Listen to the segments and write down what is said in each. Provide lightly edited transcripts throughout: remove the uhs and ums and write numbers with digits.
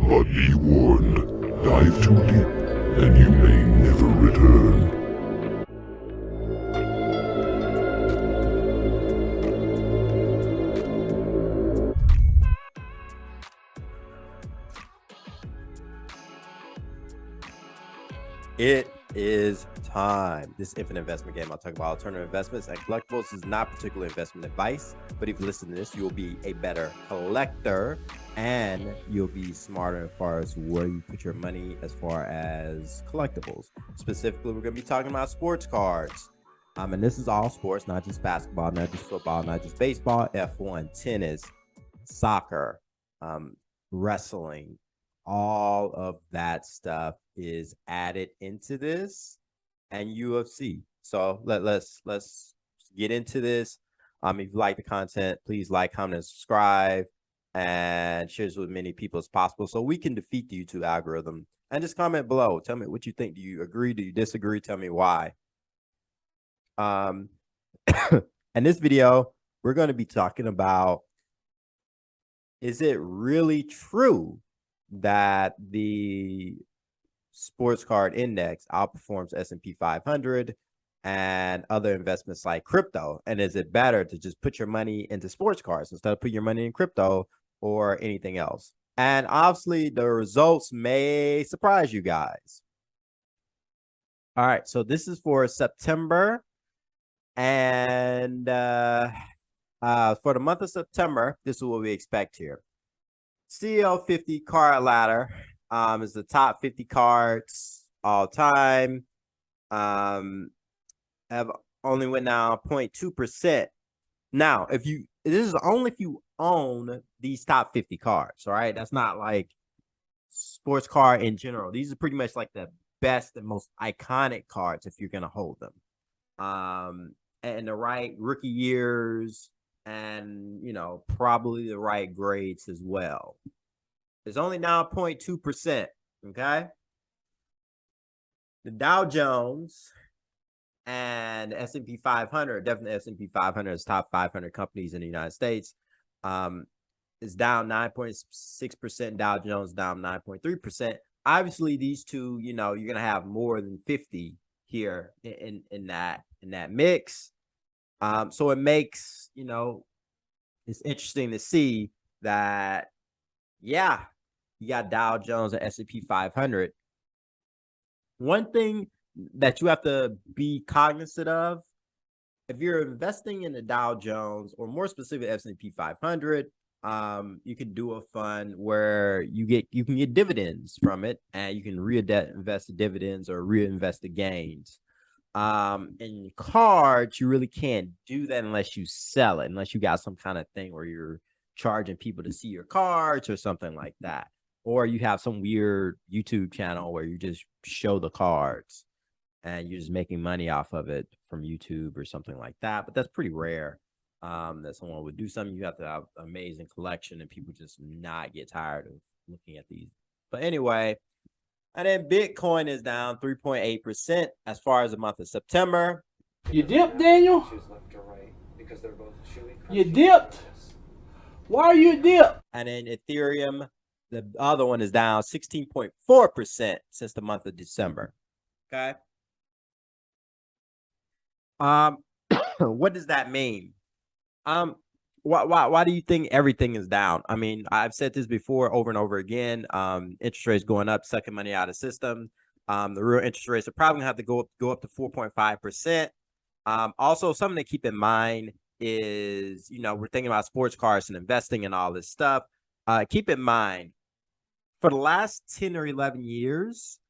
But be warned, dive too deep, and you may never return. It is time. This infinite investment game, I'll talk about alternative investments and collectibles. Is not particular investment advice, but if you listen to this, you'll be a better collector and you'll be smarter as far as where you put your money as far as collectibles. Specifically, we're going to be talking about sports cards. And this is all sports, not just basketball, not just football, not just baseball, F1, tennis, soccer, wrestling, all of that stuff is added into this, and UFC. So let's get into this. If you like the content, please like, comment, and subscribe, and share this with many people as possible so we can defeat the YouTube algorithm. And just comment below. Tell me what you think. Do you agree? Do you disagree? Tell me why. In this video, we're going to be talking about, is it really true that the sports card index outperforms S&P 500 and other investments like crypto? And is it better to just put your money into sports cards instead of putting your money in crypto or anything else? And obviously, the results may surprise you guys. All right, so this is for September. And for the month of September, this is what we expect here. CL50 card ladder is the top 50 cards all time. Have only went down 0.2%. Now, this is only if you own these top 50 cards, all right? That's not like sports card in general. These are pretty much like the best and most iconic cards if you're gonna hold them. And the right rookie years, and probably the right grades as well. It's only now 0.2%. Okay. The Dow Jones and the S&P 500, definitely S&P 500 is top 500 companies in the United States, is down 9.6%. Dow Jones down 9.3%. Obviously, these two, you're gonna have more than 50 here in that mix. So it makes, it's interesting to see that, yeah, you got Dow Jones and S&P 500. One thing that you have to be cognizant of, if you're investing in the Dow Jones, or more specifically S&P 500, you can do a fund where you can get dividends from it, and you can reinvest the dividends or reinvest the gains. In cards, you really can't do that unless you sell it, unless you got some kind of thing where you're charging people to see your cards or something like that. Or you have some weird YouTube channel where you just show the cards and you're just making money off of it from YouTube or something like that. But that's pretty rare that someone would do something. You have to have an amazing collection and people just not get tired of looking at these. But anyway, and then Bitcoin is down 3.8% as far as the month of September. You dipped, Daniel? You dipped? Why are you dipped? And then Ethereum, the other one, is down 16.4% since the month of December. Okay. What does that mean? Why do you think everything is down? I mean, I've said this before over and over again. Interest rates going up, sucking money out of the system. The real interest rates are probably gonna have to go up to 4.5%. Also, something to keep in mind is, we're thinking about sports cards and investing and all this stuff. Keep in mind, for the last 10 or 11 years,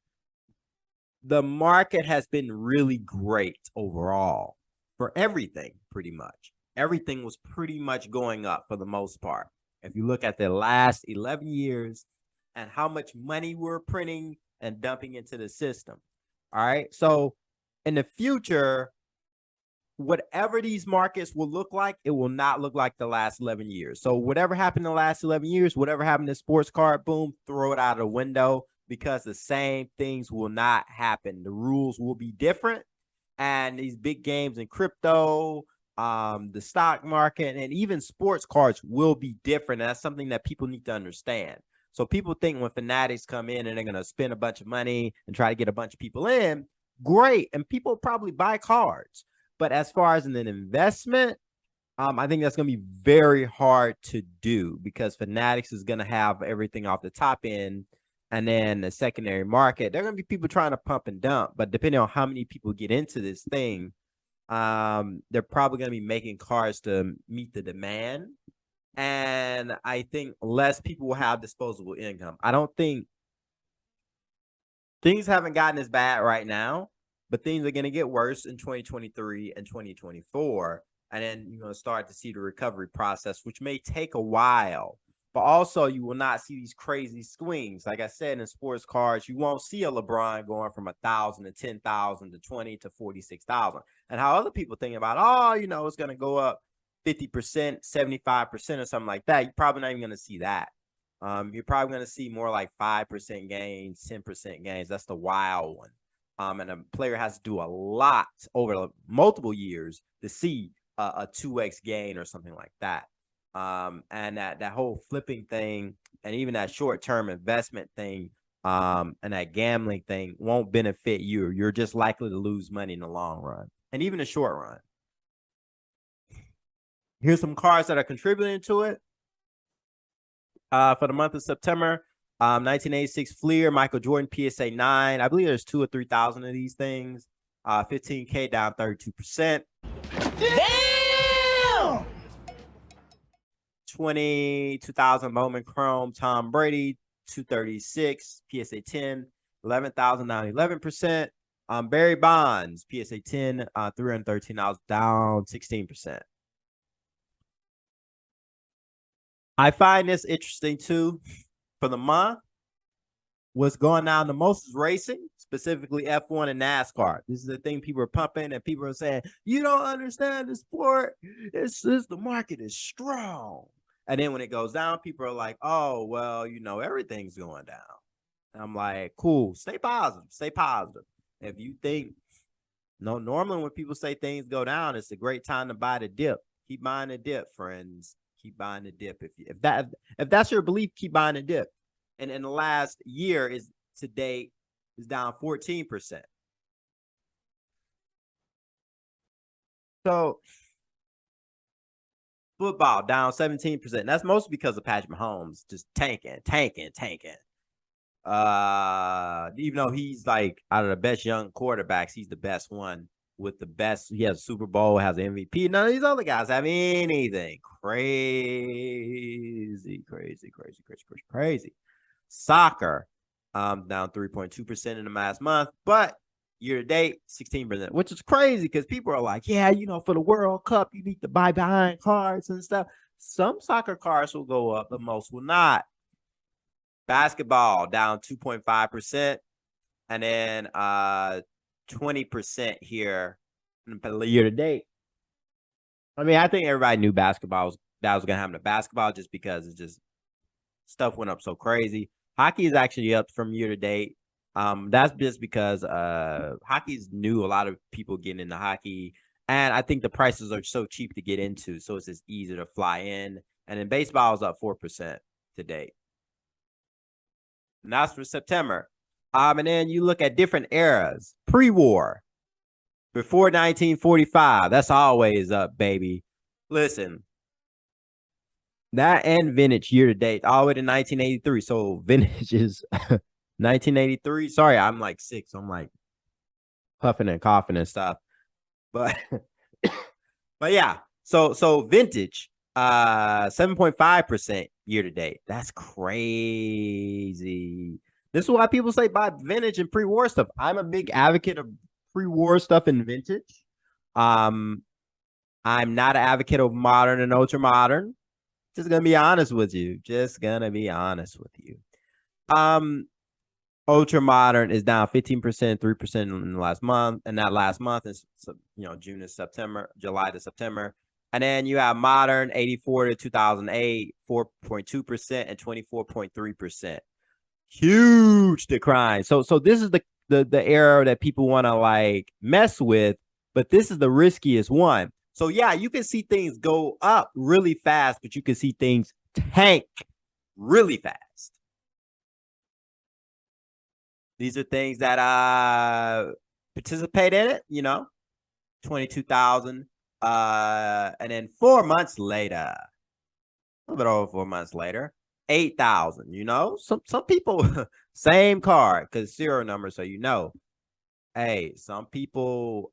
the market has been really great overall for everything, pretty much. Everything was pretty much going up for the most part. If you look at the last 11 years and how much money we're printing and dumping into the system. All right. So in the future, whatever these markets will look like, it will not look like the last 11 years. So whatever happened in the last 11 years, whatever happened to sports card, boom, throw it out of the window, because the same things will not happen. The rules will be different. And these big games in crypto, the stock market, and even sports cards will be different. And that's something that people need to understand. So people think when fanatics come in and they're gonna spend a bunch of money and try to get a bunch of people in, great, and people probably buy cards. But as far as an investment, I think that's gonna be very hard to do because fanatics is gonna have everything off the top end, and then the secondary market, there are gonna be people trying to pump and dump. But depending on how many people get into this thing, they're probably going to be making cards to meet the demand, and I think less people will have disposable income. I don't think things haven't gotten as bad right now, but things are going to get worse in 2023 and 2024, and then you're going to start to see the recovery process, which may take a while. But also, you will not see these crazy swings. Like I said, in sports cards, you won't see a LeBron going from 1,000 to 10,000 to 20 to 46,000. And how other people think about, oh, you know, it's going to go up 50%, 75% or something like that. You're probably not even going to see that. You're probably going to see more like 5% gains, 10% gains. That's the wild one. And a player has to do a lot over multiple years to see a 2x gain or something like that. And that whole flipping thing and even that short-term investment thing and that gambling thing won't benefit you. You're just likely to lose money in the long run and even the short run. Here's some cards that are contributing to it. For the month of September, 1986 Fleer, Michael Jordan, PSA 9. I believe there's 2,000 or 3,000 of these things. 15K down 32%. Damn! 22,000 Bowman Chrome, Tom Brady, 236, PSA 10, 11,000 down 11%. Barry Bonds, PSA 10, 313 down 16%. I find this interesting too. For the month, what's going down the most is racing, specifically F1 and NASCAR. This is the thing people are pumping, and people are saying, you don't understand the sport. The market is strong. And then when it goes down, people are like, oh, well, you know, everything's going down. And I'm like, cool, stay positive, stay positive. If you think, no, normally when people say things go down, it's a great time to buy the dip. Keep buying the dip, friends. Keep buying the dip. If that's your belief, keep buying the dip. And in the last year to date is down 14%. So football down 17%. That's mostly because of Patrick Mahomes just tanking. Even though he's like out of the best young quarterbacks, he's the best one with the best. He has a Super Bowl, has an MVP. None of these other guys have anything. Crazy. Soccer, down 3.2% in the last month, but year to date, 16%, which is crazy because people are like, yeah, you know, for the World Cup, you need to buy behind cards and stuff. Some soccer cards will go up, but most will not. Basketball down 2.5%, and then 20% here year to date. I mean, I think everybody knew that was going to happen to basketball just because it's just stuff went up so crazy. Hockey is actually up from year to date. That's just because hockey's new. A lot of people getting into hockey, and I think the prices are so cheap to get into, so it's just easy to fly in. And then baseball is up 4% to date. And that's for September. And then you look at different eras. Pre-war, before 1945, that's always up, baby. Listen, that and vintage year to date, all the way to 1983. So vintage is 1983. Sorry, I'm like sick, so I'm like huffing and coughing and stuff. But yeah, so vintage, 7.5% year to date. That's crazy. This is why people say buy vintage and pre-war stuff. I'm a big advocate of pre-war stuff and vintage. I'm not an advocate of modern and ultra modern. Just gonna be honest with you. Ultra modern is down 15%, 3% in the last month, and that last month is, you know, June to September, July to September. And then you have modern 84 to 2008, 4.2% and 24.3%. Huge decline. So this is the era that people want to like mess with, but this is the riskiest one. So yeah, you can see things go up really fast, but you can see things tank really fast. These are things that participate in it, 22,000. And then 4 months later, a little bit over 4 months later, 8,000. Some people same card because serial number, so hey, some people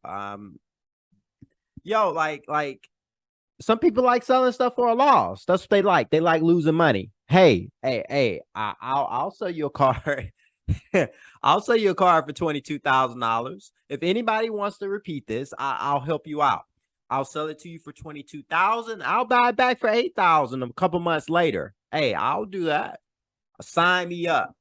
like some people like selling stuff for a loss. That's what they like. They like losing money. Hey, I'll sell you a card. I'll sell you a card for $22,000. If anybody wants to repeat this, I'll help you out. I'll sell it to you for $22,000. I'll buy it back for $8,000 a couple months later. Hey, I'll do that. Sign me up.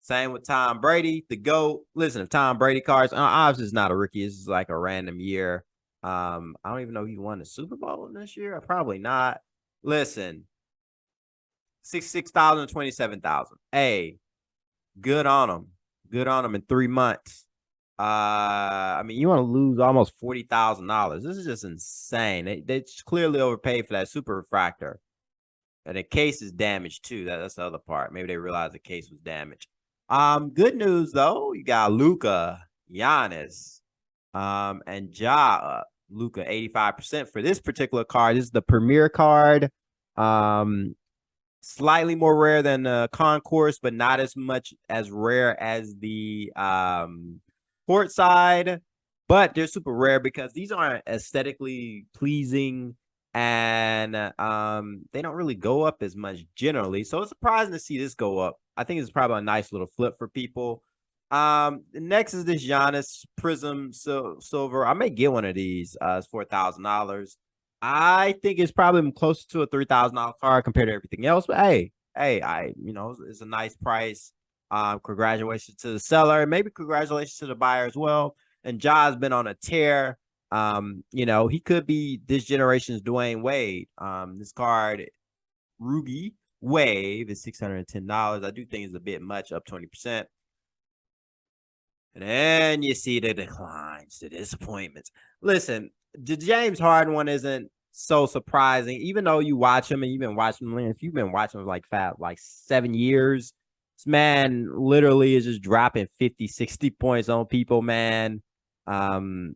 Same with Tom Brady, the GOAT. Listen, if Tom Brady cards, obviously it's not a rookie. This is like a random year. I don't even know if he won the Super Bowl this year. Probably not. Listen, 66,000, 27,000. Hey, good on him. Good on him in 3 months. You want to lose almost $40,000. This is just insane. They clearly overpaid for that super refractor. And the case is damaged too. That's the other part. Maybe they realized the case was damaged. Good news though. You got Luka, Giannis, and Ja up. Luka 85% for this particular card. This is the premier card. Slightly more rare than the concourse, but not as much as rare as the court side. But they're super rare because these aren't aesthetically pleasing and they don't really go up as much generally. So it's surprising to see this go up. I think it's probably a nice little flip for people. Next is this Giannis Prism Silver. I may get one of these. It's $4,000. I think it's probably close to a $3,000 card compared to everything else. But hey, it's a nice price. Congratulations to the seller, and maybe congratulations to the buyer as well. And Ja's been on a tear. He could be this generation's Dwayne Wade. This card, Ruby Wave, is $610. I do think it's a bit much, up 20%. And then you see the declines, the disappointments. Listen, the James Harden one isn't so surprising, even though you watch him and you've been watching him. If you've been watching him like 7 years, this man literally is just dropping 50, 60 points on people, man. But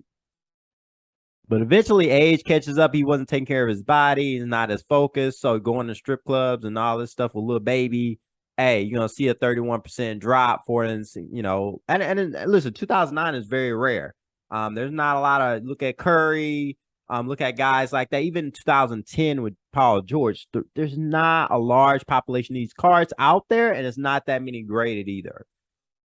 eventually age catches up. He wasn't taking care of his body. He's not as focused. So going to strip clubs and all this stuff with Lil Baby. Hey, you're going to see a 31% drop for it. And listen, 2009 is very rare. There's not a lot of, look at Curry, look at guys like that. Even 2010 with Paul George, there's not a large population of these cards out there, and it's not that many graded either.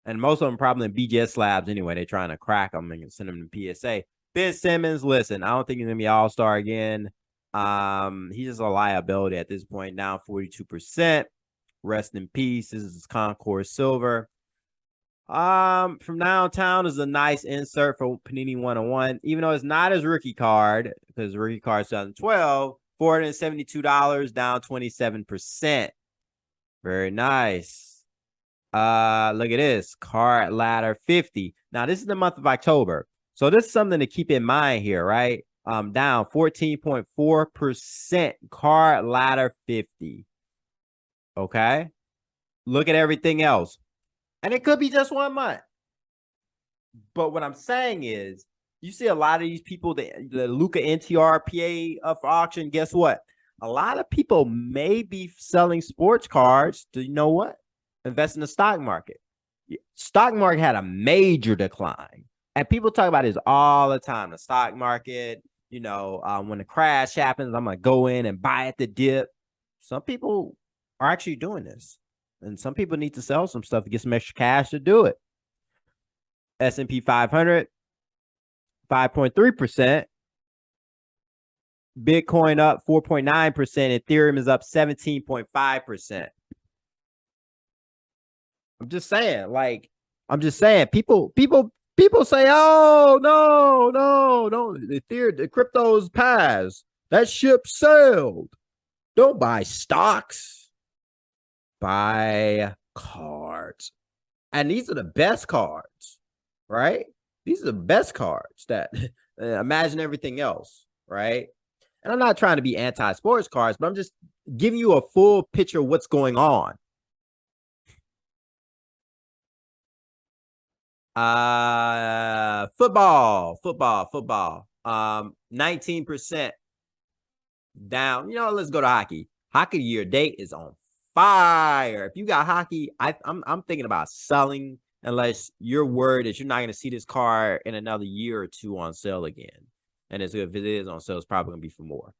And most of them probably in BGS slabs anyway. They're trying to crack them and send them to PSA. Ben Simmons, listen, I don't think he's going to be all-star again. He's just a liability at this point, down 42%. Rest in peace. This is Concourse Silver. From Downtown is a nice insert for Panini 101, even though it's not his rookie card, because the rookie card is 2012, $472, down 27%. Very nice. Look at this. Card ladder 50. Now, this is the month of October. So this is something to keep in mind here, right? Down 14.4%. Card ladder 50. Okay. Look at everything else. And it could be just 1 month. But what I'm saying is, you see a lot of these people, the Luka NTRPA up for auction. Guess what? A lot of people may be selling sports cards to, you know what? Invest in the stock market. Stock market had a major decline. And people talk about this all the time. The stock market, when the crash happens, I'm going to go in and buy at the dip. Some people are actually doing this. And some people need to sell some stuff to get some extra cash to do it. S&P 500, 5.3%. Bitcoin up 4.9%. Ethereum is up 17.5%. I'm just saying, people say, oh, no, the crypto's passed. That ship sailed. Don't buy stocks. Buy cards. And these are the best cards, right? These are the best cards that imagine everything else, right? And I'm not trying to be anti-sports cards, but I'm just giving you a full picture of what's going on. Football. 19% down. Let's go to hockey. Hockey year date is on fire. If you got hockey, I'm thinking about selling unless you're worried that you're not going to see this car in another year or two on sale again. And if it is on sale, it's probably going to be for more.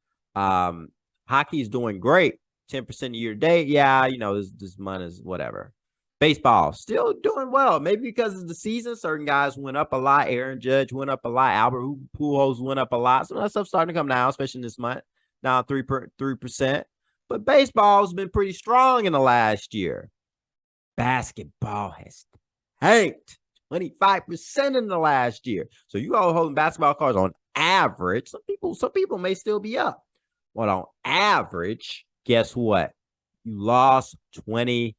Hockey is doing great. 10% year to date. Yeah, this month is whatever. Baseball still doing well. Maybe because it's the season. Certain guys went up a lot. Aaron Judge went up a lot. Albert Pujols went up a lot. So that stuff's starting to come down, especially this month. Down 3%. But baseball's been pretty strong in the last year. Basketball has tanked 25% in the last year. So you all holding basketball cards on average. Some people may still be up. But on average, guess what? You lost 25%.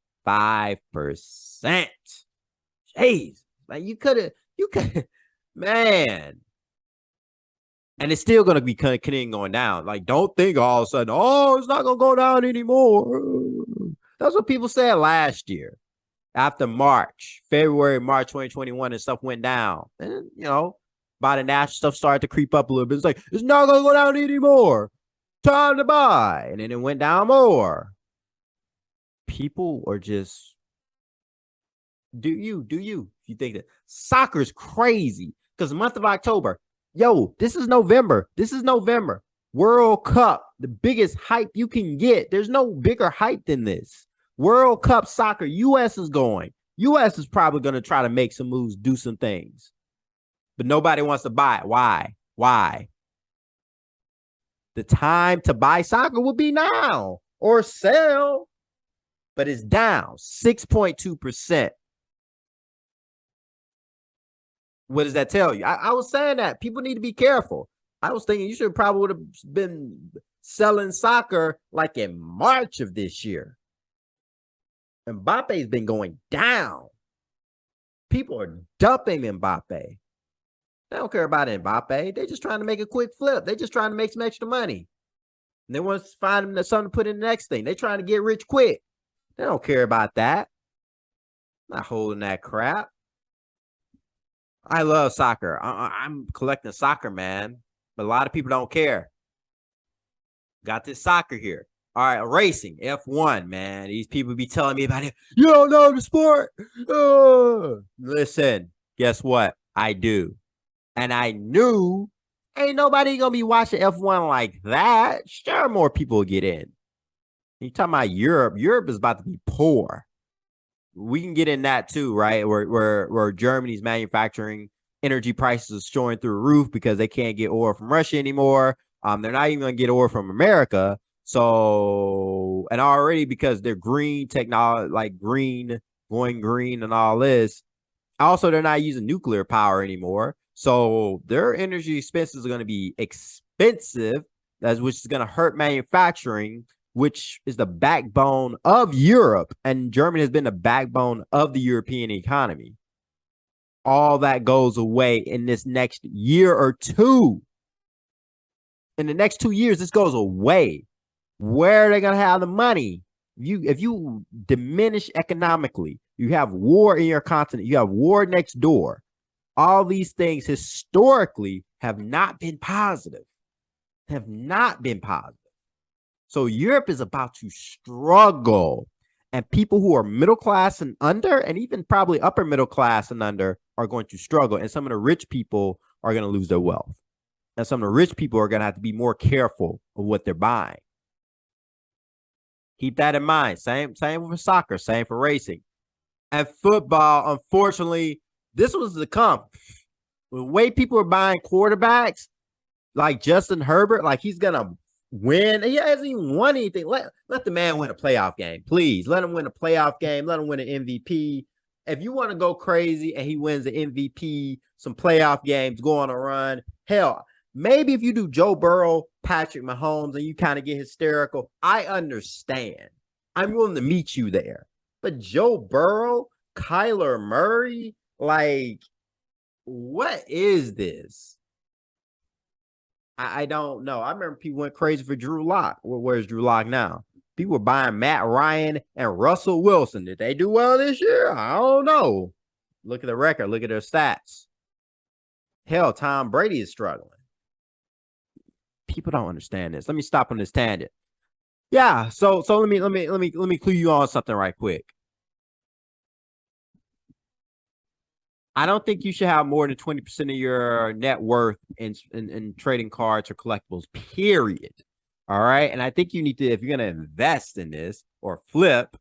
Jeez. Like you could, man. And it's still going to be continuing going down. Like, don't think all of a sudden, it's not going to go down anymore. That's what people said last year. After March 2021, and stuff went down. And, by the national stuff started to creep up a little bit. It's like, it's not going to go down anymore. Time to buy. And then it went down more. People are just, do you. If you think that soccer's crazy. Because the month of October, this is November. World Cup, the biggest hype you can get. There's no bigger hype than this. World Cup soccer, U.S. is going. U.S. is probably going to try to make some moves, do some things. But nobody wants to buy it. Why? The time to buy soccer will be now or sell. But it's down 6.2%. What does that tell you? I was saying that people need to be careful. I was thinking you should probably would have been selling soccer like in March of this year. Mbappe's been going down. People are dumping Mbappe. They don't care about Mbappe. They're just trying to make a quick flip. They're just trying to make some extra money. And they want to find something to put in the next thing. They're trying to get rich quick. They don't care about that. I'm not holding that crap. I love soccer. I'm collecting soccer, man. But a lot of people don't care. Got this soccer here. All right, racing, F1, man. These people be telling me about it. You don't know the sport. Listen, guess what? I do. And I knew ain't nobody going to be watching F1 like that. Sure, more people will get in. You talking about Europe. Europe is about to be poor. We can get in that too, right? Where Germany's manufacturing energy prices are soaring through the roof because they can't get oil from Russia anymore. They're not even going to get oil from America. So, and already because they're green technology, like going green and all this. Also, they're not using nuclear power anymore. So their energy expenses are going to be expensive, which is going to hurt manufacturing, which is the backbone of Europe. And Germany has been the backbone of the European economy. All that goes away in this next year or two. In the next 2 years, this goes away. Where are they going to have the money? If you diminish economically, you have war in your continent, you have war next door. All these things historically have not been positive. So Europe is about to struggle. And people who are middle class and under, and even probably upper middle class and under, are going to struggle. And some of the rich people are going to lose their wealth. And some of the rich people are going to have to be more careful of what they're buying. Keep that in mind. Same for soccer, same for racing. And football, unfortunately, this was to come. The way people are buying quarterbacks, like Justin Herbert, like he's going to win. He hasn't even won anything. Let the man win a playoff game, please. Let him win a playoff game. Let him win an MVP. If you want to go crazy and he wins the MVP, some playoff games, go on a run, hell, maybe if you do Joe Burrow, Patrick Mahomes, and you kind of get hysterical, I understand. I'm willing to meet you there. But Joe Burrow, Kyler Murray, like, what is this? I don't know. I remember people went crazy for Drew Lock. Where's Drew Lock now? People were buying Matt Ryan and Russell Wilson. Did they do well this year? I don't know. Look at the record. Look at their stats. Hell, Tom Brady is struggling. People don't understand this. Let me stop on this tangent. Yeah, so let me clue you on something right quick. I don't think you should have more than 20% of your net worth in trading cards or collectibles, period. All right. And I think you need to, if you're going to invest in this or flip,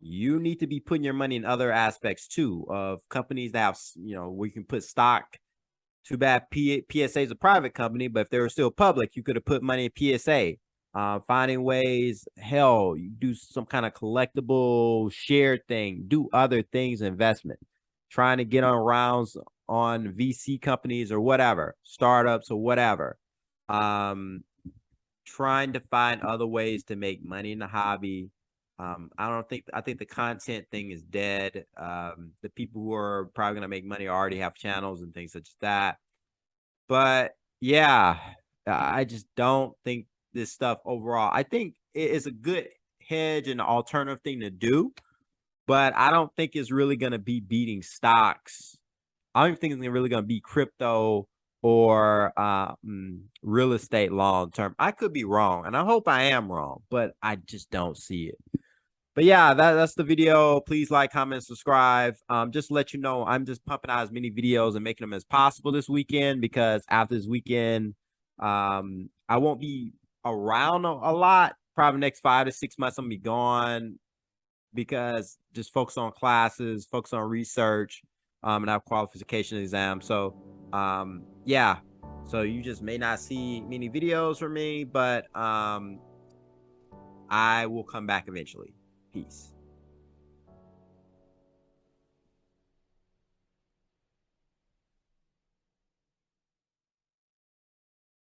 you need to be putting your money in other aspects too, of companies that have, where you can put stock. Too bad PSA is a private company, but if they were still public, you could have put money in PSA. Finding ways, hell, you do some kind of collectible share thing, do other things, investment, trying to get on rounds on VC companies or whatever, startups or whatever. Trying to find other ways to make money in the hobby. I think the content thing is dead. The people who are probably going to make money already have channels and things such as that. But yeah, I just don't think this stuff overall. I think it is a good hedge and alternative thing to do, but I don't think it's really going to be beating stocks. I don't even think it's really going to be crypto or real estate long term. I could be wrong, and I hope I am wrong, but I just don't see it. But yeah, that's the video. Please like, comment, subscribe. Just to let you know, I'm just pumping out as many videos and making them as possible this weekend, because after this weekend, I won't be around a lot. Probably next 5 to 6 months, I'm gonna be gone, because just focus on classes, focus on research, and I have qualification exams. So yeah. So you just may not see many videos from me, but I will come back eventually. Peace.